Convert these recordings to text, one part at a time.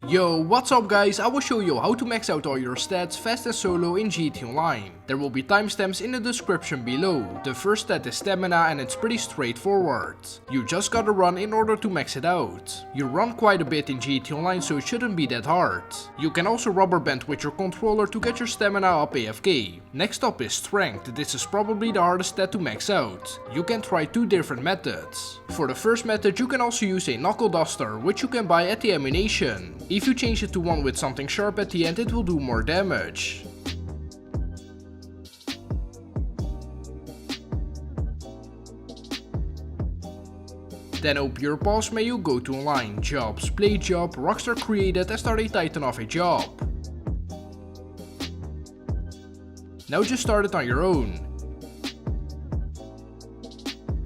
Yo, what's up guys, I will show you how to max out all your stats fast and solo in GT Online. There will be timestamps in the description below. The first stat is stamina and it's pretty straightforward. You just gotta run in order to max it out. You run quite a bit in GT Online, so it shouldn't be that hard. You can also rubber band with your controller to get your stamina up AFK. Next up is strength. This is probably the hardest stat to max out. You can try two different methods. For the first method you can also use a knuckle duster, which you can buy at the ammunition. If you change it to one with something sharp at the end, it will do more damage. Then open your pause menu, go to online, jobs, play job, Rockstar created and start a titan of a job. Now just start it on your own.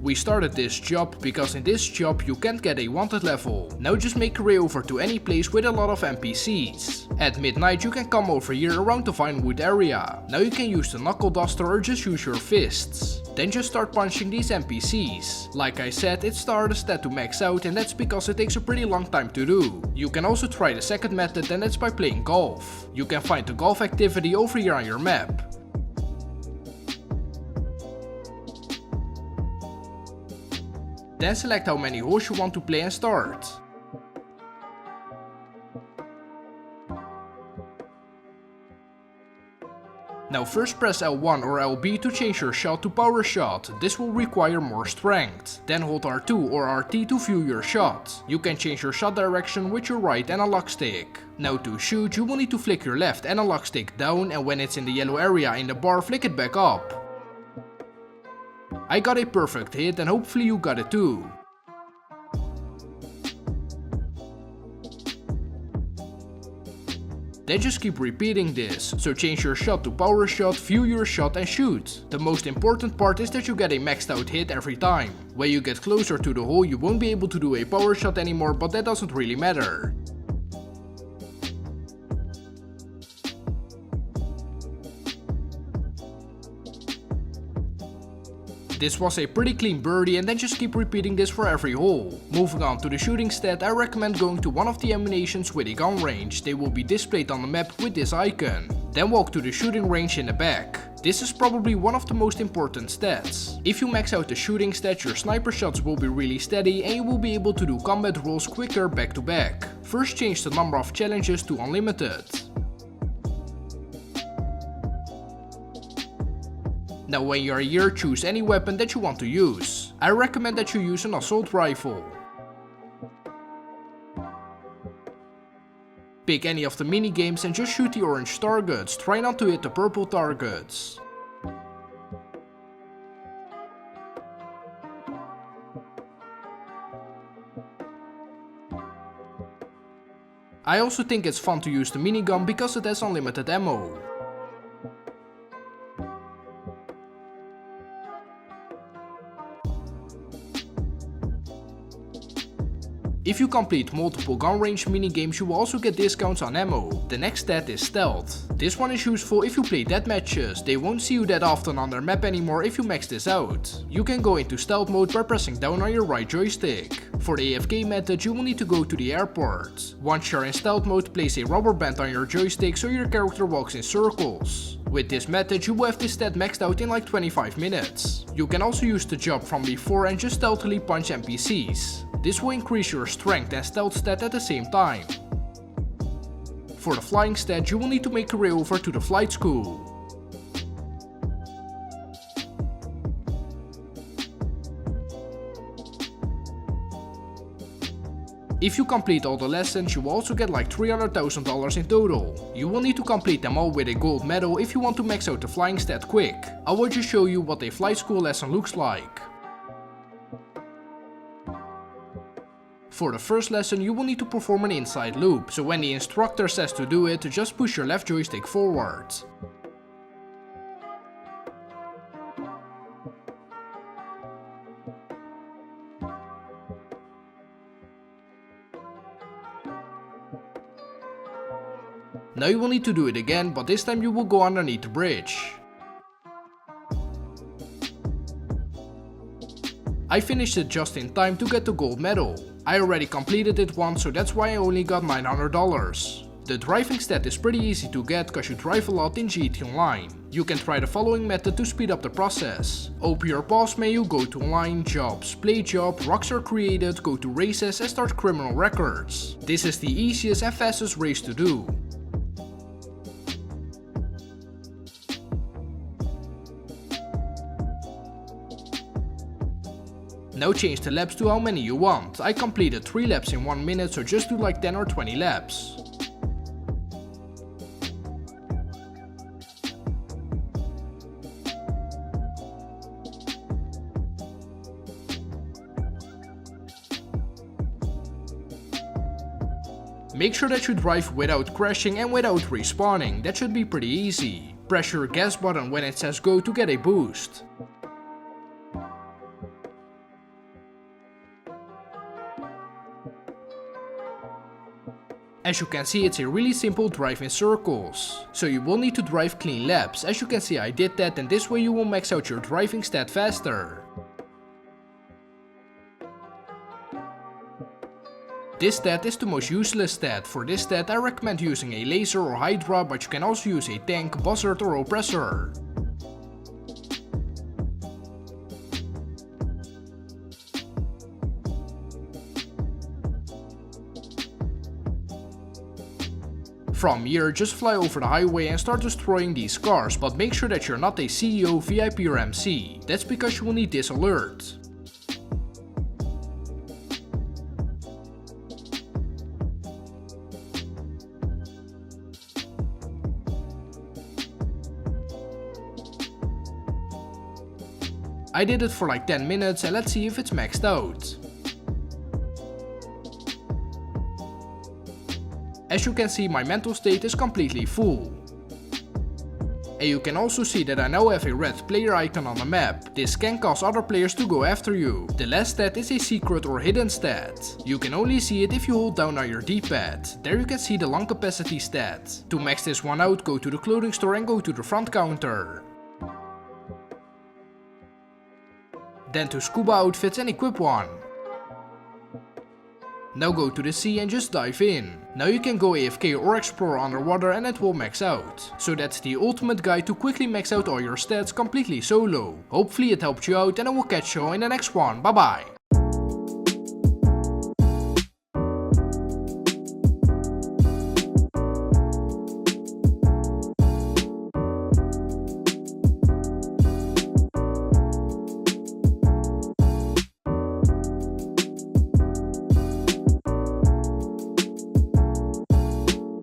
We started this job because in this job you can't get a wanted level. Now just make your way over to any place with a lot of NPCs. At midnight you can come over here around the Vinewood area. Now you can use the knuckle duster or just use your fists. Then just start punching these NPCs. Like I said, it's the hardest stat to max out and that's because it takes a pretty long time to do. You can also try the second method, and that's by playing golf. You can find the golf activity over here on your map. Then select how many holes you want to play and start. Now first press L1 or LB to change your shot to power shot. This will require more strength. Then hold R2 or RT to view your shot. You can change your shot direction with your right analog stick. Now to shoot you will need to flick your left analog stick down, and when it's in the yellow area in the bar, flick it back up. I got a perfect hit and hopefully you got it too. Then just keep repeating this, so change your shot to power shot, view your shot and shoot. The most important part is that you get a maxed out hit every time. When you get closer to the hole you won't be able to do a power shot anymore, but that doesn't really matter. This was a pretty clean birdie, and then just keep repeating this for every hole. Moving on to the shooting stat, I recommend going to one of the ammunitions with a gun range. They will be displayed on the map with this icon. Then walk to the shooting range in the back. This is probably one of the most important stats. If you max out the shooting stat, your sniper shots will be really steady and you will be able to do combat rolls quicker back to back. First change the number of challenges to unlimited. Now when you are here, choose any weapon that you want to use. I recommend that you use an assault rifle. Pick any of the mini games and just shoot the orange targets. Try not to hit the purple targets. I also think it's fun to use the minigun because it has unlimited ammo. If you complete multiple gun range minigames you will also get discounts on ammo. The next stat is stealth. This one is useful if you play deathmatches. They won't see you that often on their map anymore if you max this out. You can go into stealth mode by pressing down on your right joystick. For the AFK method you will need to go to the airport. Once you're in stealth mode, place a rubber band on your joystick so your character walks in circles. With this method you will have this stat maxed out in like 25 minutes. You can also use the job from before and just stealthily punch NPCs. This will increase your strength and stealth stat at the same time. For the flying stat you will need to make your way over to the flight school. If you complete all the lessons you will also get like $300,000 in total. You will need to complete them all with a gold medal if you want to max out the flying stat quick. I will just show you what a flight school lesson looks like. For the first lesson you will need to perform an inside loop, so when the instructor says to do it, just push your left joystick forward. Now you will need to do it again, but this time you will go underneath the bridge. I finished it just in time to get the gold medal. I already completed it once, so that's why I only got $900. The driving stat is pretty easy to get cause you drive a lot in GT Online. You can try the following method to speed up the process. Open your pause menu, go to Online, Jobs, Play Job, Rocks are created, go to Races and start criminal records. This is the easiest and fastest race to do. Now change the laps to how many you want. I completed 3 laps in 1 minute, so just do like 10 or 20 laps. Make sure that you drive without crashing and without respawning, that should be pretty easy. Press your gas button when it says go to get a boost. As you can see, it's a really simple drive in circles. So you will need to drive clean laps. As you can see, I did that, and this way you will max out your driving stat faster. This stat is the most useless stat. For this stat I recommend using a laser or hydra, but you can also use a tank, buzzard or oppressor. From here, just fly over the highway and start destroying these cars, but make sure that you're not a CEO, VIP or MC. That's because you will need this alert. I did it for like 10 minutes and let's see if it's maxed out. As you can see, my mental state is completely full. And you can also see that I now have a red player icon on the map. This can cause other players to go after you. The last stat is a secret or hidden stat. You can only see it if you hold down on your D-pad. There you can see the lung capacity stat. To max this one out, go to the clothing store and go to the front counter. Then to scuba outfits and equip one. Now go to the sea and just dive in. Now you can go AFK or explore underwater and it will max out. So that's the ultimate guide to quickly max out all your stats completely solo. Hopefully it helped you out and I will catch you in the next one. Bye bye.